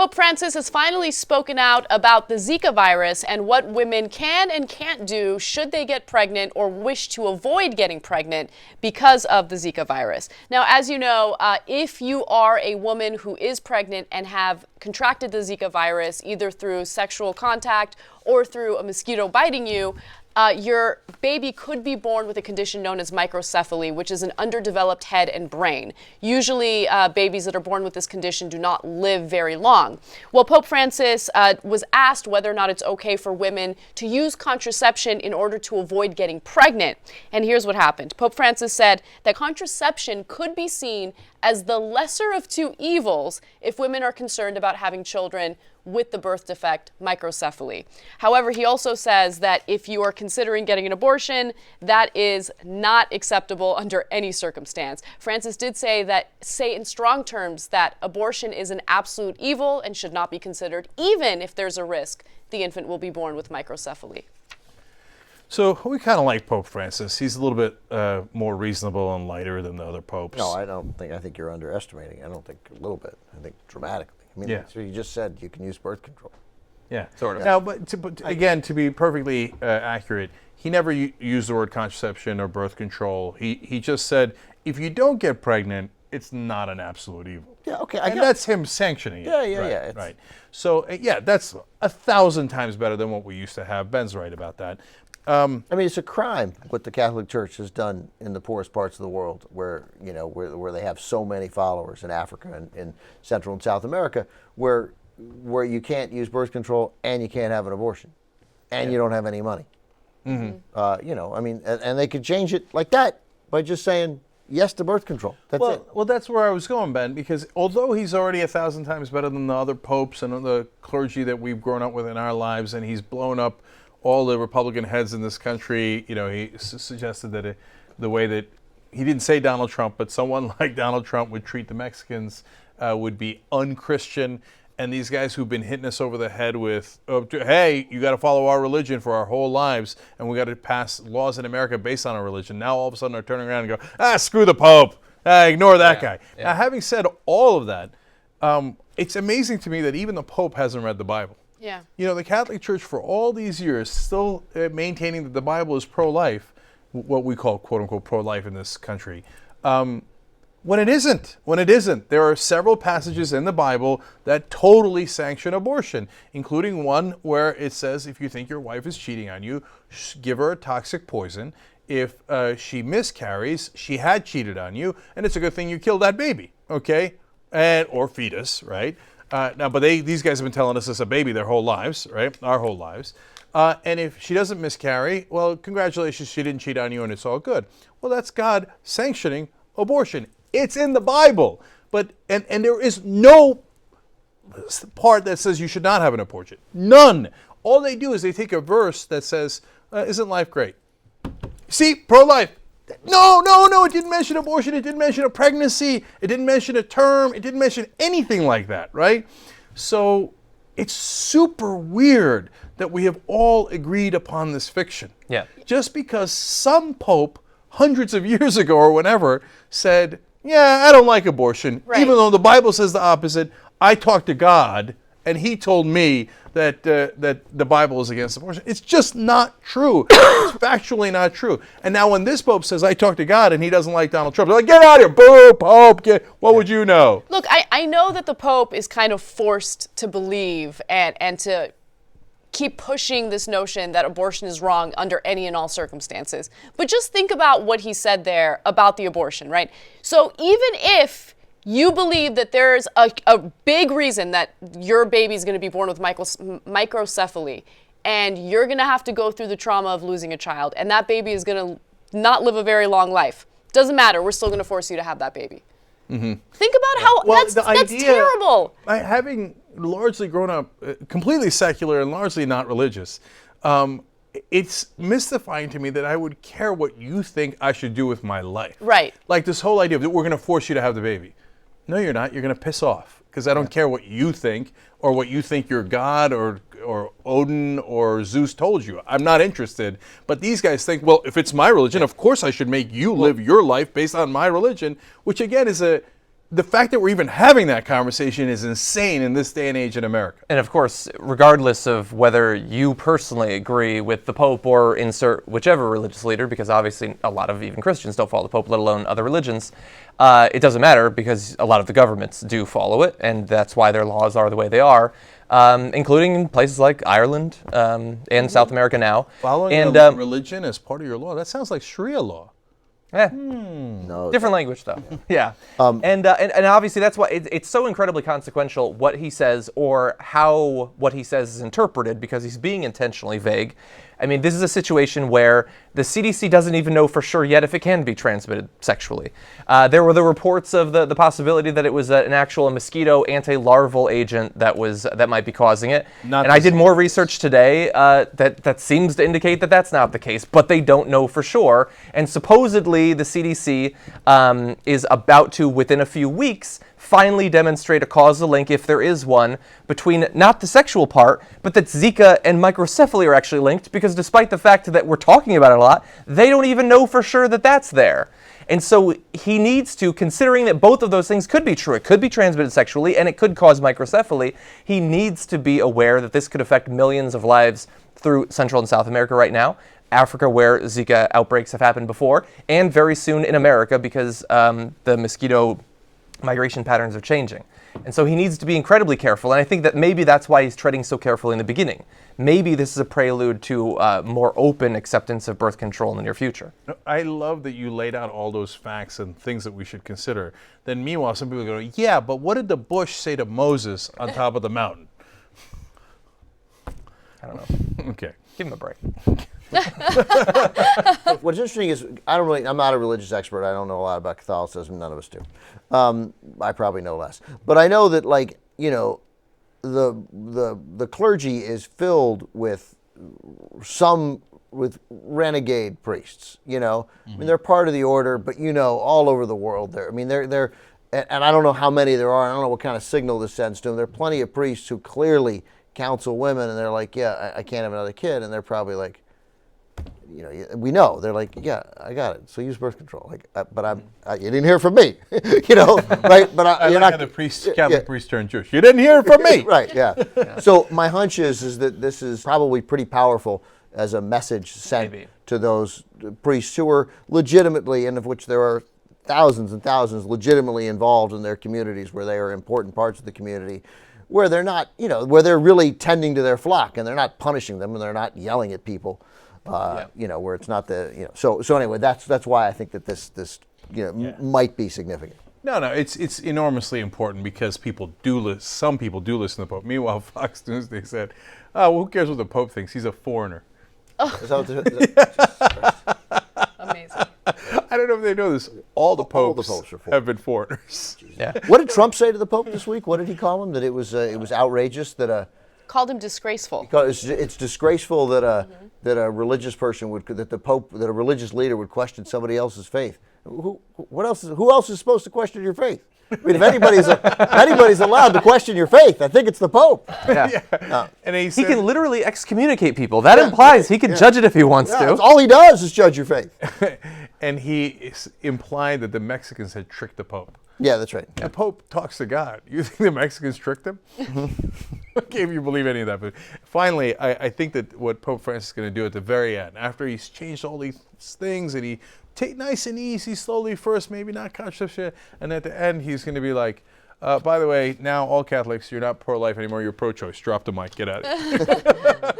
Pope Francis has finally spoken out about the Zika virus and what women can and can't do should they get pregnant or wish to avoid getting pregnant because of the Zika virus. Now, as you know, if you are a woman who is pregnant and have contracted the Zika virus either through sexual contact or through a mosquito biting you, your baby could be born with a condition known as microcephaly, which is an underdeveloped head and brain. Usually, babies that are born with this condition do not live very long. Well, Pope Francis was asked whether or not it's okay for women to use contraception in order to avoid getting pregnant. And here's what happened. Pope Francis said that contraception could be seen as the lesser of two evils if women are concerned about having children with the birth defect microcephaly. However, he also says that if you are considering getting an abortion, that is not acceptable under any circumstance. Francis did say in strong terms that abortion is an absolute evil and should not be considered, even if there's a risk the infant will be born with microcephaly. So we kind of like Pope Francis. He's a little bit more reasonable and lighter than the other popes. No, I think you're underestimating. I don't think a little bit. I think dramatically. I mean, yeah. So you just said you can use birth control. Yeah. Sort of. Now, but again, to be perfectly accurate, he never used the word contraception or birth control. He just said, if you don't get pregnant, it's not an absolute evil. Yeah, okay. And that's him sanctioning it. Yeah. Right. So, that's 1,000 times better than what we used to have. Ben's right about that. I mean, it's a crime what the Catholic Church has done in the poorest parts of the world, where they have so many followers in Africa and in Central and South America, where you can't use birth control and you can't have an abortion, and you don't have any money. Mm-hmm. And they could change it like that by just saying yes to birth control. That's it. Well, that's where I was going, Ben, because although he's already 1,000 times better than the other popes and the clergy that we've grown up with in our lives, and he's blown up all the Republican heads in this country, he suggested that the way that he didn't say Donald Trump, but someone like Donald Trump would treat the Mexicans would be unchristian. And these guys who've been hitting us over the head with, hey, you got to follow our religion for our whole lives, and we got to pass laws in America based on our religion. Now all of a sudden they're turning around and go, screw the Pope, ignore that guy. Yeah. Now, having said all of that, it's amazing to me that even the Pope hasn't read the Bible. Yeah. The Catholic Church for all these years still maintaining that the Bible is pro-life, what we call quote-unquote pro-life in this country, when it isn't. There are several passages in the Bible that totally sanction abortion, including one where it says if you think your wife is cheating on you, give her a toxic poison. If she miscarries, she had cheated on you, and it's a good thing you killed that baby, okay? Or fetus, right? But these guys have been telling us it's a baby their whole lives, right? Our whole lives. And if she doesn't miscarry, well, congratulations, she didn't cheat on you and it's all good. Well, that's God sanctioning abortion. It's in the Bible. And there is no part that says you should not have an abortion. None. All they do is they take a verse that says, isn't life great? See, pro-life. No, it didn't mention abortion, it didn't mention a pregnancy, it didn't mention a term, it didn't mention anything like that, right? So it's super weird that we have all agreed upon this fiction. Yeah. Just because some pope hundreds of years ago or whenever said, yeah, I don't like abortion, right. Even though the Bible says the opposite. I talked to God and he told me that the Bible is against abortion. It's just not true. It's factually not true. And now when this Pope says, I talked to God and he doesn't like Donald Trump, they're like, get out of here, boo, Pope, what would you know? Look, I know that the Pope is kind of forced to believe and to keep pushing this notion that abortion is wrong under any and all circumstances. But just think about what he said there about the abortion, right? So even if you believe that there's a big reason that your baby's going to be born with microcephaly, and you're going to have to go through the trauma of losing a child, and that baby is going to not live a very long life. Doesn't matter. We're still going to force you to have that baby. Mm-hmm. Think about how that's terrible. Having largely grown up completely secular and largely not religious, it's mystifying to me that I would care what you think I should do with my life. Right. Like this whole idea of that we're going to force you to have the baby. No, you're not. You're going to piss off because I don't care what you think or what you think your God or Odin or Zeus told you. I'm not interested. But these guys think, well, if it's my religion, of course I should make you live your life based on my religion, which again is the fact that we're even having that conversation is insane in this day and age in America. And of course, regardless of whether you personally agree with the Pope or insert whichever religious leader, because obviously a lot of even Christians don't follow the Pope, let alone other religions, it doesn't matter because a lot of the governments do follow it, and that's why their laws are the way they are, including in places like Ireland and South America now. Following a religion as part of your law, that sounds like Sharia law. No, Different language, though. Yeah. And obviously that's why it's so incredibly consequential what he says or how what he says is interpreted, because he's being intentionally vague. I mean, this is a situation where the CDC doesn't even know for sure yet if it can be transmitted sexually. There were the reports of the possibility that it was an actual mosquito anti-larval agent that might be causing it. And I did more research today that seems to indicate that that's not the case, but they don't know for sure. And supposedly the CDC is about to, within a few weeks, finally demonstrate a causal link, if there is one, between not the sexual part, but that Zika and microcephaly are actually linked, because despite the fact that we're talking about it a lot, they don't even know for sure that that's there. And so he needs to, considering that both of those things could be true, it could be transmitted sexually and it could cause microcephaly, he needs to be aware that this could affect millions of lives through Central and South America right now, Africa, where Zika outbreaks have happened before, and very soon in America, because the mosquito migration patterns are changing. And so he needs to be incredibly careful, and I think that maybe that's why he's treading so carefully in the beginning. Maybe this is a prelude to more open acceptance of birth control in the near future. I love that you laid out all those facts and things that we should consider. Then meanwhile, some people go, yeah, but what did the bush say to Moses on top of the mountain? I don't know. Okay. Give him a break. What's interesting is I'm not a religious expert. I don't know a lot about Catholicism. None of us do. I probably know less, but I know that, like, you know, the clergy is filled with renegade priests. You know, I mean, they're part of the order, but you know, all over the world, they're and I don't know how many there are. I don't know what kind of signal this sends to them. There are plenty of priests who clearly counsel women, and they're like, yeah, I can't have another kid, and they're probably like, you know, we know, they're like, yeah, I got it, so use birth control. Like, but you didn't hear from me, you know, right? But you're not. The Catholic priest turned Jewish. You didn't hear from me, right? Yeah. So my hunch is that this is probably pretty powerful as a message sent to those priests who are legitimately, and of which there are thousands and thousands, legitimately involved in their communities, where they are important parts of the community, where they're not, you know, where they're really tending to their flock, and they're not punishing them, and they're not yelling at people. You know, where it's not the, you know, so anyway, that's why I think that this you know, might be significant. No, it's enormously important, because some people do listen to the Pope. Meanwhile, Fox News, they said, oh, well, who cares what the Pope thinks? He's a foreigner. Oh. Is that Amazing. I don't know if they know this. All the popes have been foreigners. Yeah. What did Trump say to the Pope this week? What did he call him? That it was outrageous that Called him disgraceful. It's disgraceful that a religious person that a religious leader would question somebody else's faith. Who else is supposed to question your faith? I mean, if anybody's allowed to question your faith, I think it's the Pope. Yeah. And he can literally excommunicate people. That implies he can judge it if he wants to. That's all he does is judge your faith. And he implied that the Mexicans had tricked the Pope. Yeah, that's right. The Pope talks to God. You think the Mexicans tricked him? Okay, if you believe any of that. But finally, I think that what Pope Francis is going to do at the very end, after he's changed all these things, and he take nice and easy, slowly first, maybe not contraception, and at the end he's going to be like, by the way, now all Catholics, you're not pro-life anymore, you're pro-choice. Drop the mic, get out of here.